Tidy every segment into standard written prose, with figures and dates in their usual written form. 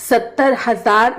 70,000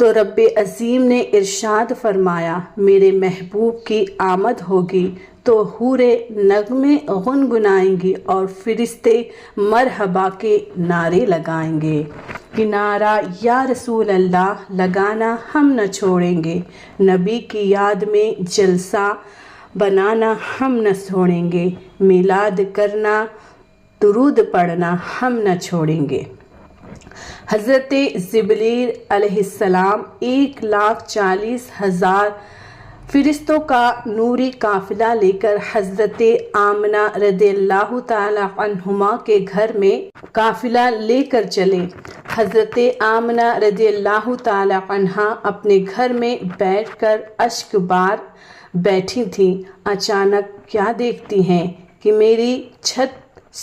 تو رب عظیم نے ارشاد فرمایا میرے محبوب کی آمد ہوگی تو حوریں نغمے گنگنائیں گی اور فرشتے مرحبا کے نعرے لگائیں گے کہ نعرہ یا رسول اللہ لگانا ہم نہ چھوڑیں گے، نبی کی یاد میں جلسہ بنانا ہم نہ چھوڑیں گے، میلاد کرنا درود پڑھنا ہم نہ چھوڑیں گے۔ حضرت جبریل علیہ السلام 1,40,000 فرشتوں کا نوری قافلہ لے کر حضرت آمنہ رضی اللہ تعالی عنہما کے گھر میں قافلہ لے کر چلے۔ حضرت آمنہ رضی اللہ تعالی عنہا اپنے گھر میں بیٹھ کر اشک بار بیٹھی تھیں۔ اچانک کیا دیکھتی ہیں کہ میری چھت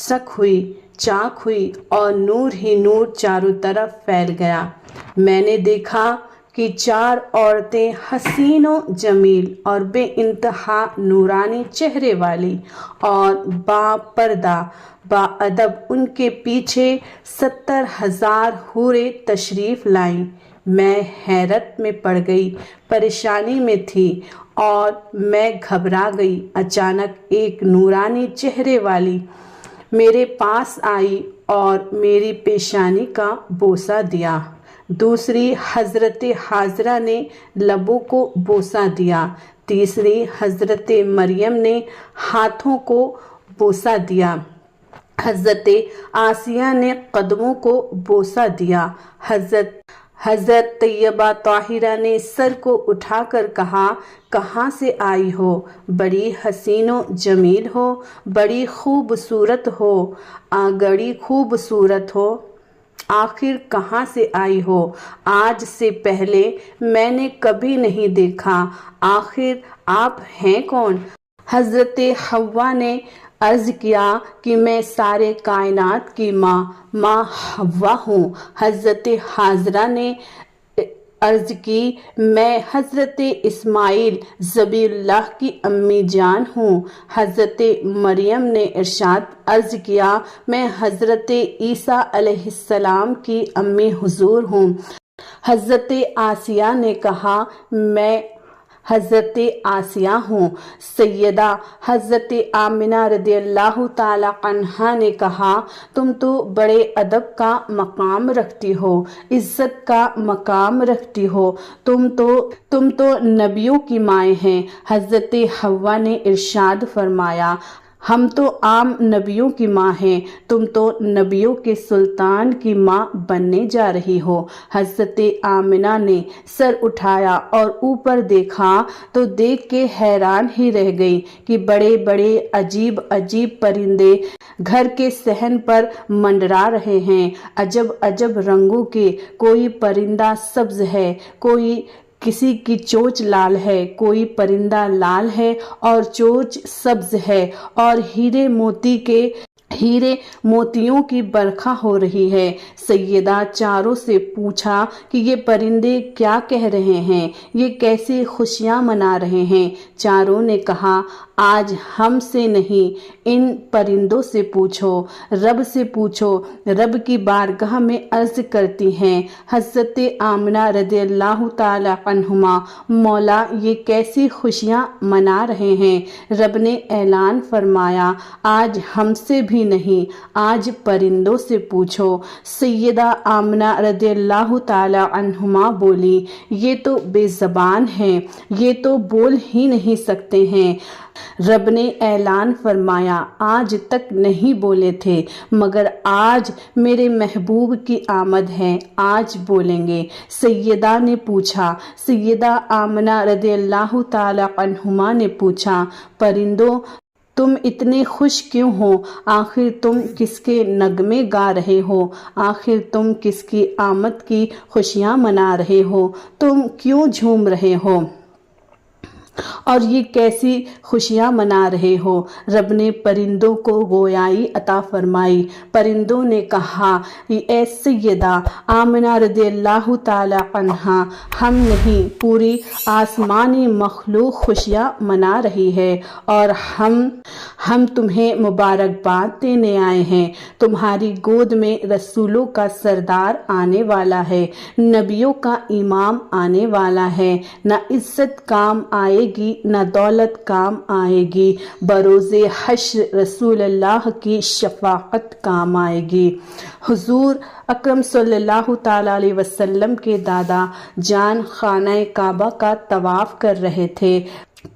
سک ہوئی، چاک ہوئی اور نور ہی نور چاروں طرف پھیل گیا۔ میں نے دیکھا کہ 4 عورتیں حسین و جمیل اور بے انتہا نورانی چہرے والی اور با پردہ با ادب، ان کے پیچھے 70,000 حوریں تشریف لائیں۔ میں حیرت میں پڑ گئی، پریشانی میں تھی اور میں گھبرا گئی۔ اچانک ایک نورانی چہرے والی میرے پاس آئی اور میری پیشانی کا بوسہ دیا۔ دوسری حضرت حاضرہ نے لبوں کو بوسہ دیا۔ تیسری حضرت مریم نے ہاتھوں کو بوسہ دیا۔ حضرت آسیہ نے قدموں کو بوسہ دیا۔ حضرت طیبہ طاہرہ نے سر کو اٹھا کر کہا کہاں سے آئی ہو؟ بڑی حسین و جمیل ہو، بڑی خوبصورت ہو، بڑی خوبصورت ہو، آخر کہاں سے آئی ہو؟ آج سے پہلے میں نے کبھی نہیں دیکھا، آخر آپ ہیں کون؟ حضرت حوا نے عرض کیا کہ میں سارے کائنات کی ماں حوا ہوں۔ حضرت حاضرہ نے عرض کی میں حضرت اسماعیل ذبیح اللہ کی امی جان ہوں۔ حضرت مریم نے عرض کیا میں حضرت عیسیٰ علیہ السلام کی امی حضور ہوں۔ حضرت آسیہ نے کہا میں حضرت آسیہ ہوں۔ سیدہ حضرت آمنہ رضی اللہ تعالی عنہا نے کہا تم تو بڑے ادب کا مقام رکھتی ہو، عزت کا مقام رکھتی ہو، تم تو نبیوں کی مائیں ہیں۔ حضرت حوا نے ارشاد فرمایا ہم تو عام نبیوں کی ماں ہیں، تم تو نبیوں کے سلطان کی ماں بننے جا رہی ہو۔ حضرت آمنہ نے سر اٹھایا اور اوپر دیکھا تو دیکھ کے حیران ہی رہ گئی کہ بڑے بڑے عجیب عجیب پرندے گھر کے صحن پر منڈرا رہے ہیں، عجب عجب رنگوں کے، کوئی پرندہ سبز ہے، کوئی کسی کی چونچ لال ہے، کوئی پرندہ لال ہے اور چونچ سبز ہے، اور ہیرے موتیوں کی برکھا ہو رہی ہے۔ سیدہ چاروں سے پوچھا کہ یہ پرندے کیا کہہ رہے ہیں، یہ کیسے خوشیاں منا رہے ہیں؟ چاروں نے کہا آج ہم سے نہیں، ان پرندوں سے پوچھو، رب سے پوچھو، رب کی بارگاہ میں عرض کرتی ہیں۔ حضرت آمنہ رضی اللہ تعالی عنہما مولا یہ کیسی خوشیاں منا رہے ہیں؟ رب نے اعلان فرمایا آج ہم سے بھی نہیں، آج پرندوں سے پوچھو۔ سیدہ آمنہ رضی اللہ تعالی عنہما بولی یہ تو بے زبان ہیں، یہ تو بول ہی نہیں سکتے ہیں۔ رب نے اعلان فرمایا آج تک نہیں بولے تھے مگر آج میرے محبوب کی آمد ہے، آج بولیں گے۔ سیدہ نے پوچھا، سیدہ آمنہ رضی اللہ تعالی عنہما نے پوچھا پرندوں تم اتنے خوش کیوں ہو؟ آخر تم کس کے نغمے گا رہے ہو؟ آخر تم کس کی آمد کی خوشیاں منا رہے ہو؟ تم کیوں جھوم رہے ہو اور یہ کیسی خوشیاں منا رہے ہو؟ رب نے پرندوں کو گویائی عطا فرمائی۔ پرندوں نے کہا اے سیدہ آمنہ رضی اللہ تعالی عنہا ہم نہیں، پوری آسمانی مخلوق خوشیاں منا رہی ہے اور ہم تمہیں مبارکباد دینے آئے ہیں، تمہاری گود میں رسولوں کا سردار آنے والا ہے، نبیوں کا امام آنے والا ہے، نہ عزت کام آئے گی نہ دولت کام آئے گی، بروز حشر رسول اللہ کی شفاعت کام آئے گی۔ حضور اکرم صلی اللہ تعالیٰ علیہ وسلم کے دادا جان خانہ کعبہ کا طواف کر رہے تھے،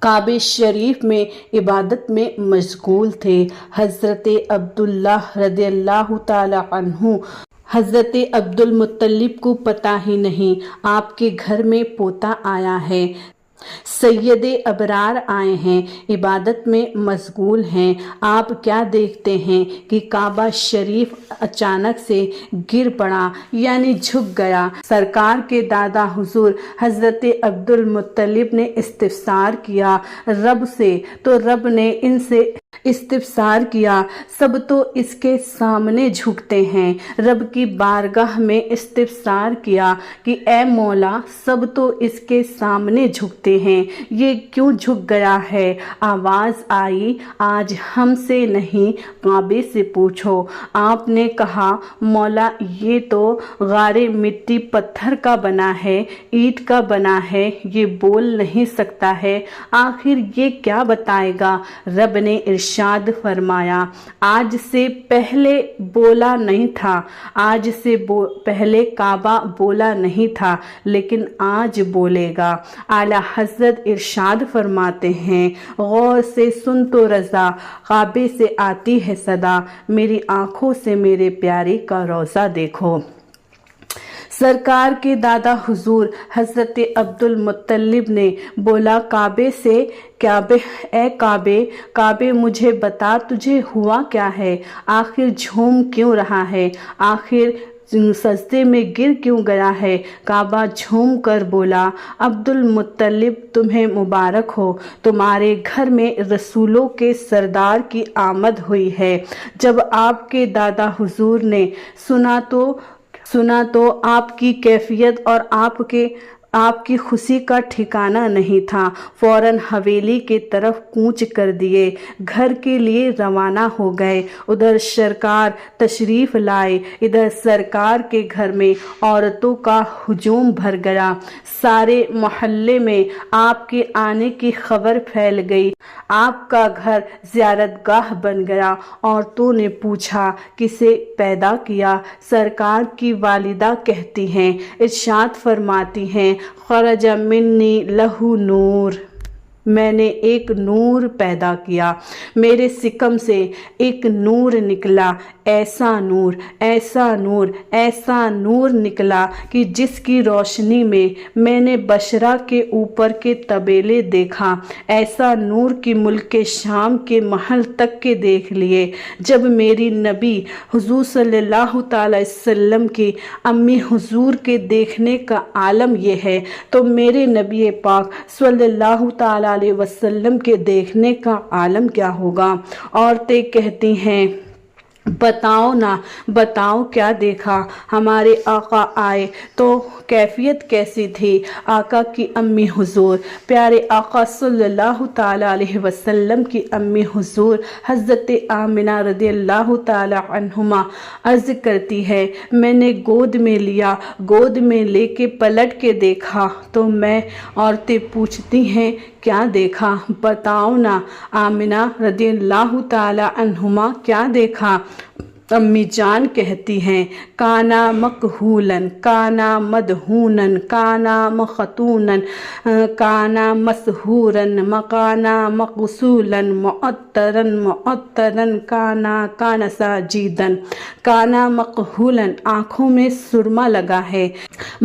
کعبہ شریف میں عبادت میں مشغول تھے۔ حضرت عبداللہ رضی اللہ تعالی عنہ، حضرت عبد المطلب کو پتہ ہی نہیں آپ کے گھر میں پوتا آیا ہے، سید ابرار آئے ہیں، عبادت میں مشغول ہیں۔ آپ کیا دیکھتے ہیں کہ کعبہ شریف اچانک سے گر پڑا، یعنی جھک گیا۔ سرکار کے دادا حضور حضرت عبد المطلب نے استفسار کیا رب سے، تو رب نے ان سے استفسار کیا، سب تو اس کے سامنے جھکتے ہیں۔ رب کی بارگاہ میں استفسار کیا کہ اے مولا، سب تو اس کے سامنے جھکتے ہیں، یہ کیوں جھک گیا ہے؟ آواز آئی، آج ہم سے نہیں کعبے سے پوچھو۔ آپ نے کہا، مولا یہ تو غار مٹی پتھر کا بنا ہے، اینٹ کا بنا ہے، یہ بول نہیں سکتا ہے، آخر یہ کیا بتائے گا؟ رب نے ارشاد فرمایا، آج سے پہلے بولا نہیں تھا، آج سے پہلے کعبہ بولا نہیں تھا، لیکن آج بولے گا۔ اعلیٰ حضرت ارشاد فرماتے ہیں، غور سے سن تو رضا، کعبے سے آتی ہے صدا، میری آنکھوں سے میرے پیارے کا روضہ دیکھو۔ سرکار کے دادا حضور حضرت عبد المطلب نے بولا، کعبے سے، اے کعبے مجھے بتا تجھے ہوا کیا ہے؟ آخر جھوم کیوں رہا ہے؟ آخر سجدے میں گر کیوں گیا ہے؟ کعبہ جھوم کر بولا، عبد المطلب تمہیں مبارک ہو، تمہارے گھر میں رسولوں کے سردار کی آمد ہوئی ہے۔ جب آپ کے دادا حضور نے سنا تو آپ کی کیفیت اور آپ کی خوشی کا ٹھکانہ نہیں تھا، فوراً حویلی کی طرف کوچ کر دیے، گھر کے لیے روانہ ہو گئے۔ ادھر سرکار تشریف لائے، ادھر سرکار کے گھر میں عورتوں کا ہجوم بھر گیا، سارے محلے میں آپ کے آنے کی خبر پھیل گئی، آپ کا گھر زیارت گاہ بن گیا۔ عورتوں نے پوچھا، کسے پیدا کیا؟ سرکار کی والدہ کہتی ہیں، ارشاد فرماتی ہیں، خرج منی لہو نور، میں نے ایک نور پیدا کیا، میرے سکم سے ایک نور نکلا، ایسا نور ایسا نور ایسا نور نکلا کہ جس کی روشنی میں نے بشرا کے اوپر کے طبیلے دیکھا، ایسا نور کی ملک شام کے محل تک کے دیکھ لیے۔ جب میری نبی حضور صلی اللہ تعالی وسلم کی امی حضور کے دیکھنے کا عالم یہ ہے، تو میرے نبی پاک صلی اللہ تعالی علیہ وسلم کے دیکھنے کا عالم کیا ہوگا؟ عورتیں کہتی ہیں، بتاؤ نا، بتاؤ کیا دیکھا؟ ہمارے آقا آئے تو کیفیت کیسی تھی؟ آقا کی امی حضور، پیارے آقا صلی اللہ تعالی علیہ وسلم کی امی حضور حضرت آمنہ رضی اللہ تعالی عنہما عرض کرتی ہے، میں نے گود میں لیا، گود میں لے کے پلٹ کے دیکھا تو عورتیں پوچھتی ہیں، کیا دیکھا؟ بتاؤ نا۔ آمنہ رضی اللہ تعالی عنہما کیا دیکھا؟ امی جان کہتی ہیں، کانا مکحولن، کانا مدہونن، کانا مختونن، کانا مسحورن، مکانا مغسولن، معطرن، کانا ساجدن۔ کانا مکحولن، آنکھوں میں سرما لگا ہے،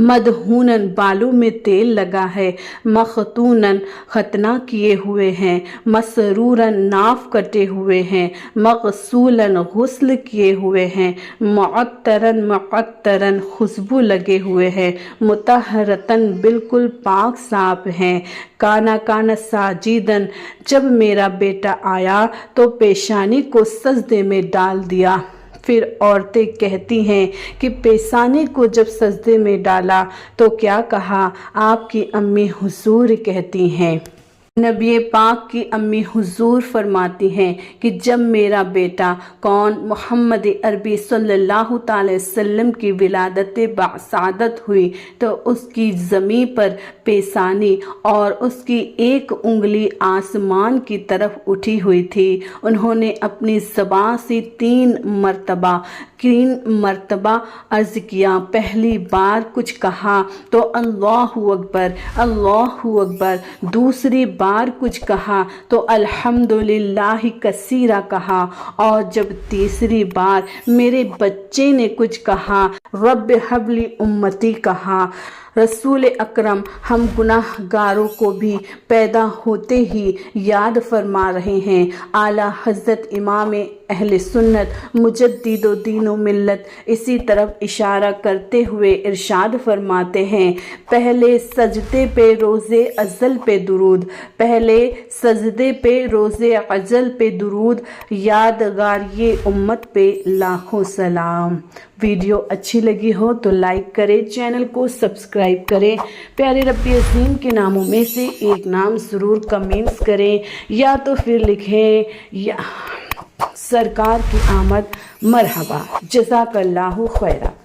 مدہونن، بالوں میں تیل لگا ہے، مختونن، ختنہ کیے ہوئے ہیں، مسرورن، ناف کٹے ہوئے ہیں، مغسولن، غسل کیے ہوئے ہیں، معطرن، خوشبو لگے ہوئے ہیں، مطہرتن، بالکل پاک صاف ہیں، کانا ساجدن، جب میرا بیٹا آیا تو پیشانی کو سجدے میں ڈال دیا۔ پھر عورتیں کہتی ہیں کہ پیشانی کو جب سجدے میں ڈالا تو کیا کہا؟ آپ کی امی حضور کہتی ہیں، نبی پاک کی امی حضور فرماتی ہیں کہ جب میرا بیٹا کون محمد عربی صلی اللہ تعالی وسلم کی ولادت بسعادت ہوئی تو اس کی زمین پر پیشانی اور اس کی ایک انگلی آسمان کی طرف اٹھی ہوئی تھی۔ انہوں نے اپنی زبان سے تین مرتبہ عرض کیا۔ پہلی بار کچھ کہا تو اللہ اکبر اللہ اکبر، دوسری بار کچھ کہا تو الحمدللہ کثیرہ کہا، اور جب تیسری بار میرے بچے نے کچھ کہا رب ہب لی امتی کہا۔ رسول اکرم ہم گناہ گاروں کو بھی پیدا ہوتے ہی یاد فرما رہے ہیں۔ اعلیٰ حضرت امام اہل سنت مجدد و دین و ملت اسی طرف اشارہ کرتے ہوئے ارشاد فرماتے ہیں، پہلے سجدے پہ روز ازل پہ درود، پہلے سجدے پہ روز ازل پہ درود، یادگار یہ امت پہ لاکھوں سلام۔ ویڈیو اچھی لگی ہو تو لائک کریں، چینل کو سبسکرائب کریں، پیارے رب عظیم کے ناموں میں سے ایک نام ضرور کمنٹس کریں، یا تو پھر لکھیں یا سرکار کی آمد مرحبا۔ جزاک اللہ خیرہ۔